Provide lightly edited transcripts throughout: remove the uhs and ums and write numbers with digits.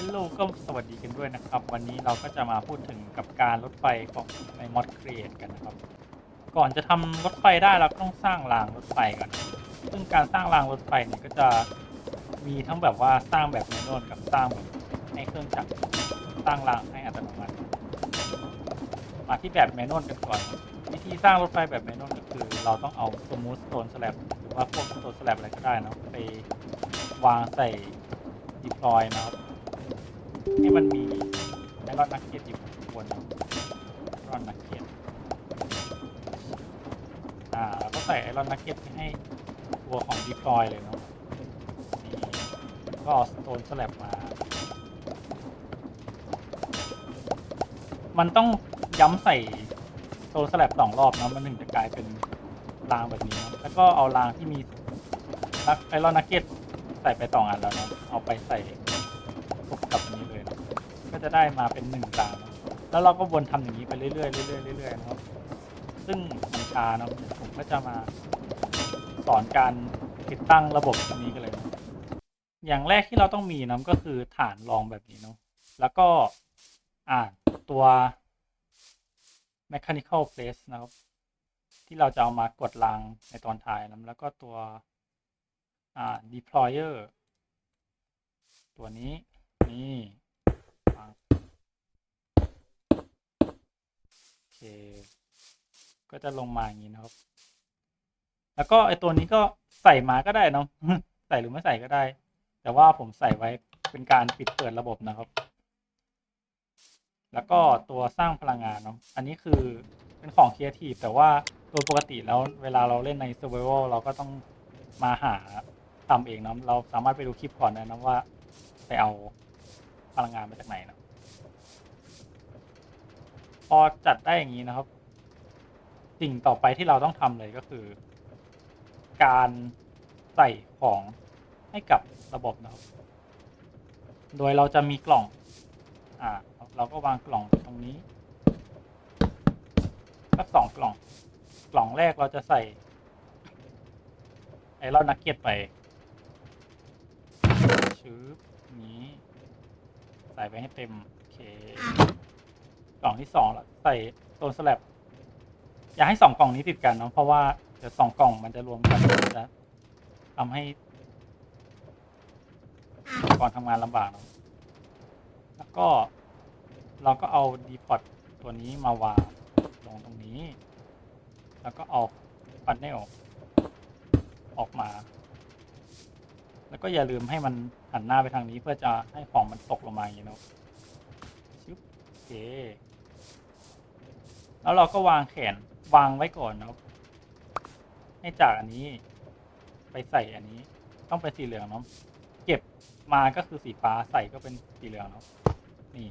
ลโหลก็สวัสดีกันด้วยนะครับวันนี้เราก็จะมาพูดถึงกับการรถไฟของใน Mod Create กันนะครับก่อนจะทำรถไฟได้เราก็ต้องสร้างรางรถไฟก่อนซึ่งการสร้างรางรถไฟเนี่ยก็จะมีทั้งแบบว่าสร้างแบบแมนนวลกับสร้างแบบให้เครื่องจักรสร้างรางให้อัตโนมัติมาที่แบบแมนนวลกันก่อนวิธีสร้างรถไฟแบบแมนนวลก็คือเราต้องเอา Smooth Stone Slab หรือว่าพวก Stone Slab อะไรก็ได้นะไปวางใส่ Deploy นะครับให้มันมีไอรอนนักเก็ตอยู่บนไอรอนนักเก็ตแล้วก็ใส่ไอรอนนักเก็ตให้ตัวของ Deploy เลยเนาะนี่ก็สโตนสแลบมามันต้องย้ำใส่สโตนสแลบ2 รอบเนาะมันถึงจะกลายเป็นรางแบบนี้นะแล้วก็เอารางที่มีไอรอนนักเก็ตใส่ไป2 อันแล้วเนาะเอาไปใส่คลุกกับนี้เลยนะก็จะได้มาเป็น1 รางแล้วเราก็วนทำอย่างนี้ไปเรื่อยๆเรื่อยๆเรื่อยๆนะครับซึ่งมันช้าเนาะผมก็จะมาสอนการติดตั้งระบบนี้กันเลยนะอย่างแรกที่เราต้องมีนะก็คือฐานรองแบบนี้เนาะแล้วก็ตัว mechanical place นะครับที่เราจะเอามากดรางในตอนท้ายนะแล้วก็ตัวdeployer ตัวนี้นี่โอเคก็จะลงมาอย่างนี้นะครับแล้วก็ไอตัวนี้ก็ใส่มาก็ได้เนาะ ใส่หรือไม่ใส่ก็ได้แต่ว่าผมใส่ไว้เป็นการปิดเปิดระบบนะครับแล้วก็ตัวสร้างพลังงานเนาะอันนี้คือเป็นของ Creative แต่ว่าโดยปกติแล้วเวลาเราเล่นใน Survival เราก็ต้องมาหาทำเองเนาะเราสามารถไปดูคลิปก่อนได้นะว่าไปเอาพลังงานมาจากไหนนะพอจัดได้อย่างนี้นะครับสิ่งต่อไปที่เราต้องทำเลยก็คือการใส่ของให้กับระบบนะครับโดยเราจะมีกล่องเราก็วางกล่องตรงนี้สัก2 กล่องกล่องแรกเราจะใส่ไอรอนนักเก็ตไปชื้อนี้ใส่ไปให้เต็มโอเคกล่องที่2เราใส่โซนสแลบอย่าให้2 กล่องนี้ติดกันเนาะเพราะว่าเดี๋ยว2 กล่องมันจะรวมกันจะทำให้ก่อนทำงานลำบากเนาะแล้วก็เราก็เอาดีพอตตัวนี้มาวางลงตรงนี้แล้วก็เอาฟันเนลออกมาแล้วก็อย่าลืมให้มันหันหน้าไปทางนี้เพื่อจะให้ของมันตกลงมาอย่างนี้เนาะชึบโอเคแล้วเราก็วางแขนวางไว้ก่อนนะครับให้จากอันนี้ไปใส่อันนี้ต้องเป็นสีเหลืองเนาะเก็บมาก็คือสีฟ้าใส่ก็เป็นสีเหลืองเนาะนี่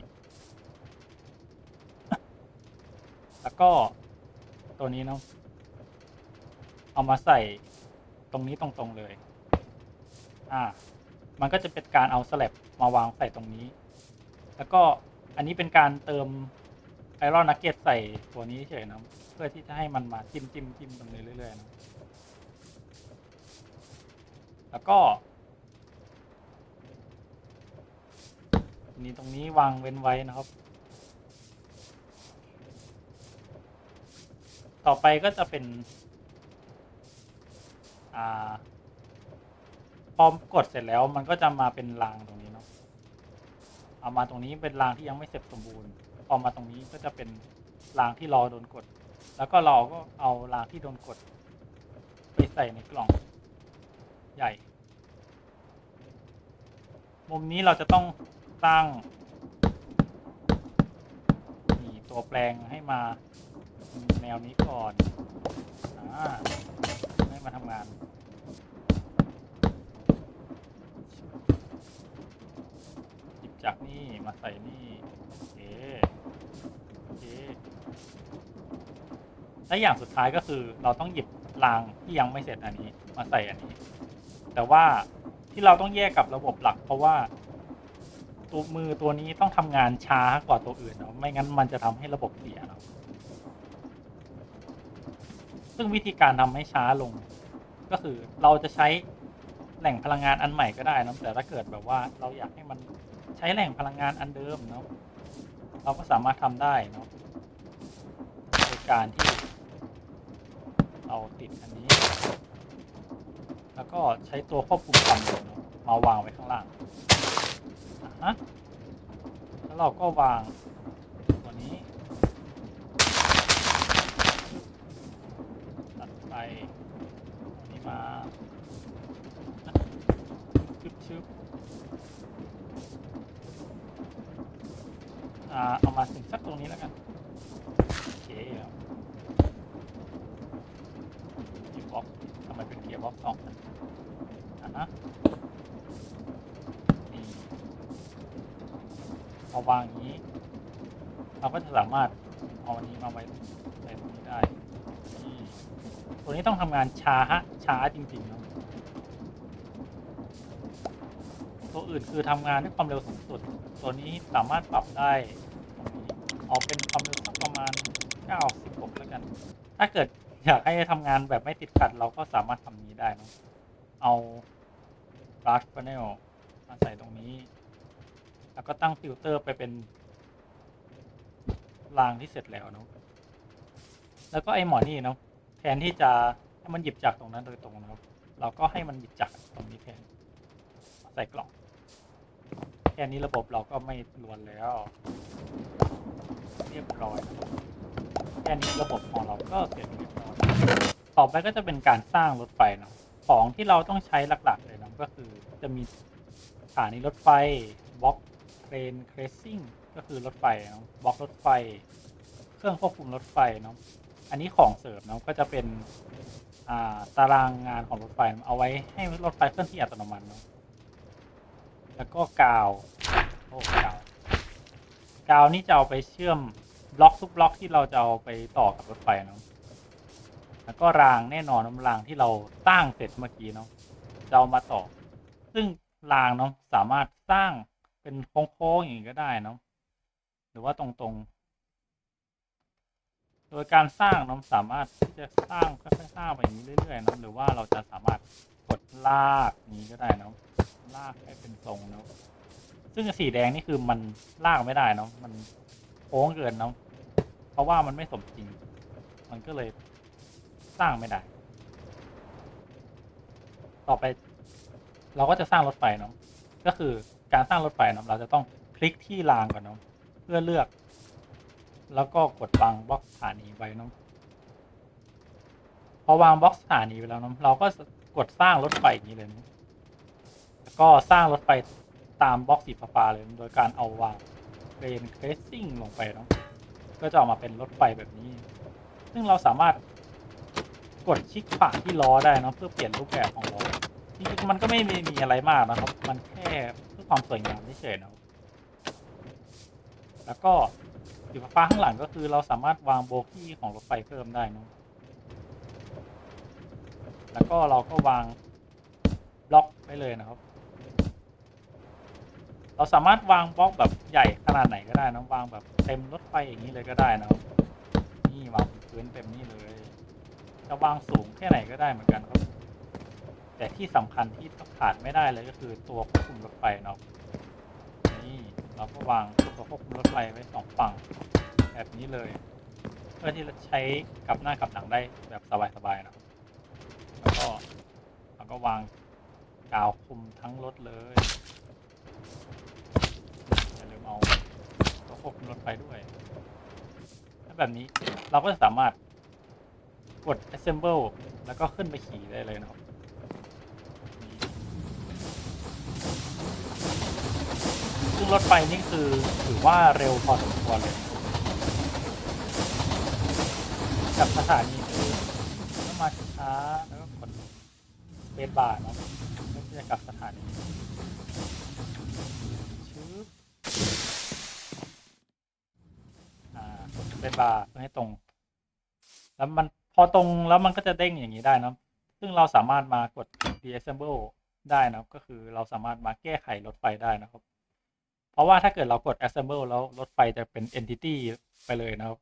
แล้วก็ตัวนี้เนาะเอามาใส่ตรงนี้ตรงๆเลยมันก็จะเป็นการเอาสแลบมาวางใส่ตรงนี้แล้วก็อันนี้เป็นการเติมไอรอนนักเก็ตใส่ตัวนี้เฉยนะเพื่อที่จะให้มันมาจิ้มตรงนี้เรื่อยๆนะแล้วก็ตรงนี้วางเว้นไว้นะครับต่อไปก็จะเป็นพอกดเสร็จแล้วมันก็จะมาเป็นรางตรงนี้เนาะเอามาตรงนี้เป็นรางที่ยังไม่เสร็จสมบูรณ์พอมาตรงนี้ก็จะเป็นรางที่รอโดนกดแล้วก็เราก็เอารางที่โดนกดไปใส่ในกล่องใหญ่มุมนี้เราจะต้องสร้างตัวแปลงให้มาแนวนี้ก่อนให้มาทำงานหยิบจากนี่มาใส่นี่โอเคและอย่างสุดท้ายก็คือเราต้องหยิบรางที่ยังไม่เสร็จอันนี้มาใส่อันนี้แต่ว่าที่เราต้องแยกกับระบบหลักเพราะว่าตัวมือตัวนี้ต้องทำงานช้ากว่าตัวอื่นเนาะไม่งั้นมันจะทำให้ระบบเสียเนาะซึ่งวิธีการทำให้ช้าลงก็คือเราจะใช้ แหล่งพลังงานอันใหม่ก็ได้นะแต่ถ้าเกิดแบบว่าเราอยากให้มันใช้แหล่งพลังงานอันเดิมเนาะเราก็สามารถทำได้เนาะโดยการที่เราติดอันนี้ แล้วก็ใช้ตัวควบคุมความเร็วเนาะมาวางไว้ข้างล่างนะแล้วเราก็วางตัวนี้ตัดไปตัวนี้มาชึบเอามาถึงสักตรงนี้แล้วกันโอเคครับเกียร์บ็อกทำไมเป็นเกียร์บ็อกสองนะนี่พอวางอย่างนี้เราก็จะสามารถเอาอันนี้มาไว้ในตรงนี้ได้นี่ตัวนี้ต้องทำงานช้าจริงๆเนาะตัวอื่นคือทำงานด้วยความเร็วสูงสุดตัวนี้สามารถปรับได้ตรงนี้เอาเป็นความเร็วสักประมาณ96แล้วกันถ้าเกิดอยากให้ทำงานแบบไม่ติดขัดเราก็สามารถทำนี้ได้นะเอา brush panel มาใส่ตรงนี้แล้วก็ตั้งฟิลเตอร์ไปเป็นรางที่เสร็จแล้วเนาะแล้วก็ไอ้หมอนี่เนาะแทนที่จะให้มันหยิบจากตรงนั้นโดยตรงนะครับเราก็ให้มันหยิบจากตรงนี้แทนใส่กล่องแค่นี้ระบบเราก็ไม่รวนแล้วเรียบร้อยแค่นี้ระบบของเราก็เสร็จเรียบร้อยต่อไปก็จะเป็นการสร้างรถไฟเนาะของที่เราต้องใช้หลักๆเลยนะก็คือจะมีสถานีรถไฟบล็อกเทรนเครสซิ่งก็คือรถไฟเนาะบล็อกรถไฟเครื่องควบคุมรถไฟเนาะอันนี้ของเสริมเนาะก็จะเป็นตารางงานของรถไฟเอาไว้ให้รถไฟเคลื่อนที่อัตโนมัติเนาะแล้วก็กาวกาวนี่จะเอาไปเชื่อมบล็อกทุกบล็อกที่เราจะเอาไปต่อกับรถไฟเนาะแล้วก็รางแน่นอนรางที่เราสร้างเสร็จเมื่อกี้เนาะจะเอามาต่อซึ่งรางเนาะสามารถสร้างเป็นโค้งๆอย่างนี้ก็ได้เนาะหรือว่าตรงๆโดยการสร้างเนาะสามารถจะสร้างค่อยๆสร้างไปอย่างนี้เรื่อยๆเนาะหรือว่าเราจะสามารถกดลากนี้ก็ได้เนาะลากให้เป็นทรงเนาะซึ่งสีแดงนี่คือมันลากไม่ได้เนาะมันโค้งเกินเนาะเพราะว่ามันไม่สมจริงมันก็เลยสร้างไม่ได้ต่อไปเราก็จะสร้างรถไฟเนาะก็คือการสร้างรถไฟเนาะเราจะต้องคลิกที่รางก่อนเนาะเพื่อเลือกแล้วก็กดวางบล็อกสถานีไว้เนาะพอวางบล็อกสถานีไปแล้วเนาะเราก็กดสร้างรถไฟอย่างนี้เลยนะแล้วก็สร้างรถไฟตามบล็อกสีฟ้าเลยโดยการเอาวางเรนเครสซิ่งลงไปเนาะก็จะออกมาเป็นรถไฟแบบนี้ซึ่งเราสามารถกดคลิกขวาที่ล้อได้นะเพื่อเปลี่ยนรูปแบบของล้อจริงๆมันก็ไม่มีอะไรมากนะครับมันแค่เพื่อความสวยงามเฉยๆนะแล้วก็สีฟ้าข้างหลังก็คือเราสามารถวางโบกี้ของรถไฟเพิ่มได้นะแล้วก็เราก็วางบล็อกไว้เลยนะครับเราสามารถวางบล็อกแบบใหญ่ขนาดไหนก็ได้นะวางแบบเต็มรถไฟอย่างนี้เลยก็ได้นะครับนี่วางพื้นเต็มนี่เลยจะวางสูงแค่ไหนก็ได้เหมือนกันครับแต่ที่สำคัญที่ขาดไม่ได้เลยก็คือตัวควบคุมรถไฟเนาะนี่เราก็วางตัวควบคุมรถไฟไว้สองฝั่งแบบนี้เลยเพื่อที่จะใช้กับหน้ากับหลังได้แบบสบายๆนะครับแล้วก็เราก็วางกาวคุมทั้งรถเลยอย่าลืมเอาตัวควบคุมรถไฟด้วยถ้าแบบนี้เราก็จะสามารถกด assemble แล้วก็ขึ้นไปขี่ได้เลยนะครับซึ่งรถไฟนี่คือถือว่าเร็วพอสมควรเลยกับสถานีคือถ้ามาช้าแล้วก็กดสเปซบาร์เนาะเพื่อที่จะกลับสถานีชื้อกดสเปซบาร์เพื่อให้ตรงแล้วมันพอตรงแล้วมันก็จะเด้งอย่างนี้ได้นะซึ่งเราสามารถมากด deassemble ได้นะก็คือเราสามารถมาแก้ไขรถไฟได้นะครับเพราะว่าถ้าเกิดเรากด assemble แล้วรถไฟจะเป็น entity ไปเลยนะครับ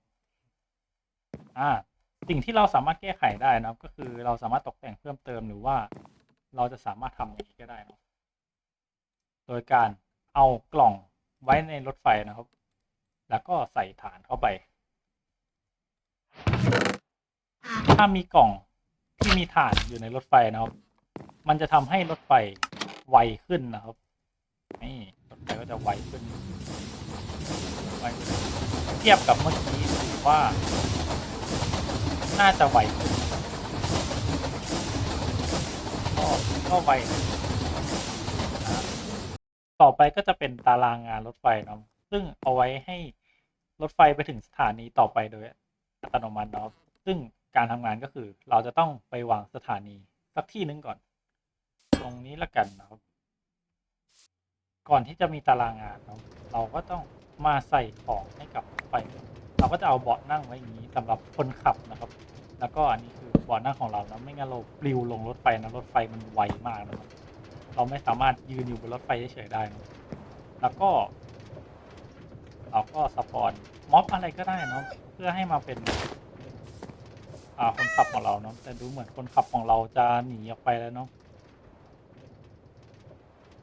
สิ่งที่เราสามารถแก้ไขได้นะครับก็คือเราสามารถตกแต่งเพิ่มเติมหรือว่า เราจะสามารถทำอย่างนี้ก็ได้เนาะโดยการเอากล่องไว้ในรถไฟนะครับ แล้วก็ใส่ฐานเข้าไป ถ้ามีกล่องที่มีฐานอยู่ในรถไฟนะครับ มันจะทำให้รถไฟไวขึ้นนะครับนี่รถไฟก็จะไวขึ้นเทียบกับเมื่อกี้ถือว่าน่าจะไวขึ้นก็ไวนะต่อไปก็จะเป็นตารางงานรถไฟเนาะซึ่งเอาไว้ให้รถไฟไปถึงสถานีต่อไปโดยอัตโนมัติเนาะซึ่งการทำงานก็คือเราจะต้องไปวางสถานีสักที่นึงก่อนตรงนี้ละกันนะครับก่อนที่จะมีตารางงานเนาะเราก็ต้องมาใส่ของให้กับรถไฟเราก็จะเอาเบาะนั่งไว้อย่างนี้สำหรับคนขับนะครับแล้วก็อันนี้คือเบาะนั่งของเรานะไม่งั้นเราปลิวลงรถไฟนะรถไฟมันไวมากนะครับเราไม่สามารถยืนอยู่บนรถไฟเฉยๆได้นะแล้วก็เราก็สปอนม็อบอะไรก็ได้เนาะเพื่อให้มาเป็นคนขับของเราเนาะแต่ดูเหมือนคนขับของเราจะหนีออกไปแล้วเนาะ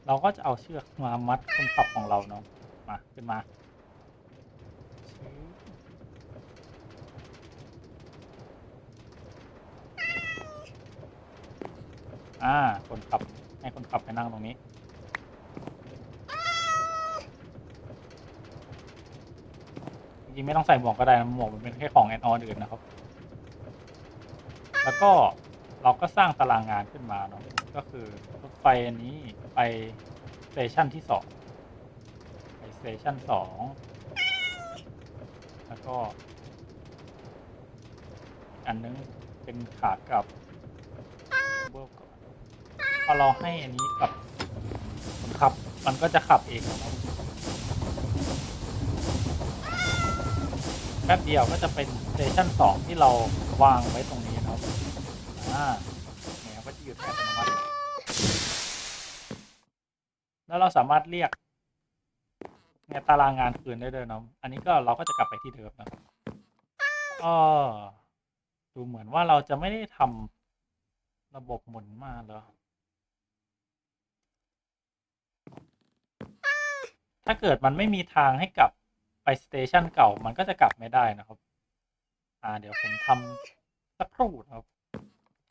เราก็จะเอาเชือกมามัดคนขับของเราเนาะมาขึ้นมาคนขับให้คนขับไปนั่งตรงนี้จริงๆไม่ต้องใส่หมวกก็ได้นะหมวกมันเป็นแค่ของแอนออนอื่นนะครับแล้วก็เราก็สร้างตารางงานขึ้นมาเนาะก็คือรถไฟอันนี้ไปสเตชันที่2ไปสเตชัน2แล้วก็อันนึงเป็นขากลับเบิลก่อนพอเราให้อันนี้กับคนขับมันก็จะขับเองนะครับแป๊บเดียวก็จะเป็นสเตชัน2ที่เราวางไว้ตรงนี้นะครับเนี่ยก็จะหยุดอัตโนมัติแล้วเราสามารถเรียกเนี่ยตารางงานคืนได้เลยเนาะอันนี้ก็เราก็จะกลับไปที่เดิมนะครับดูเหมือนว่าเราจะไม่ได้ทำระบบหมุนมาแล้วถ้าเกิดมันไม่มีทางให้กลับไปสเตชันเก่ามันก็จะกลับไม่ได้นะครับเดี๋ยวผมทำสักครู่นะครับ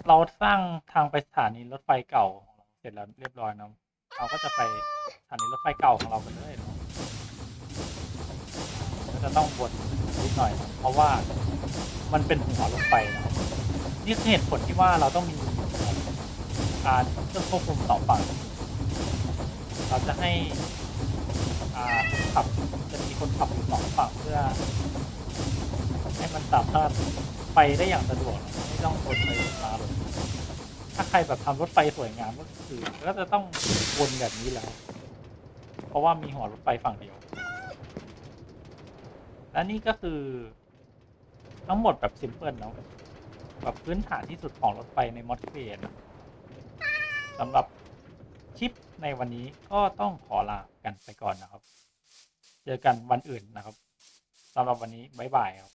เราสร้างทางไปสถานีรถไฟเก่าของเราเสร็จแล้วเรียบร้อยนะเราก็จะไปสถานีรถไฟเก่าของเรากันเลยเนาะก็จะต้องวนนิดหน่อยเพราะว่ามันเป็นหัวรถไฟนะครับนี่คือเหตุผลที่ว่าเราต้องมีเครื่องควบคุม2ฝั่งเราจะให้คนขับจะมีคนขับอยู่2ฝั่งเพื่อให้มันสามารถไปได้อย่างสะดวกไม่ต้องวนไปมาเลยถ้าใครแบบทำรถไฟสวยงามก็คือก็จะต้องวนแบบนี้แล้วเพราะว่ามีหัวรถไฟฝั่งเดียวและนี่ก็คือทั้งหมดแบบซิมเพิลเนาะแบบพื้นฐานที่สุดของรถไฟในมอดครีเอทสำหรับคลิปในวันนี้ก็ต้องขอลากันไปก่อนนะครับเจอกันวันอื่นนะครับสำหรับวันนี้บ๊ายบายครับ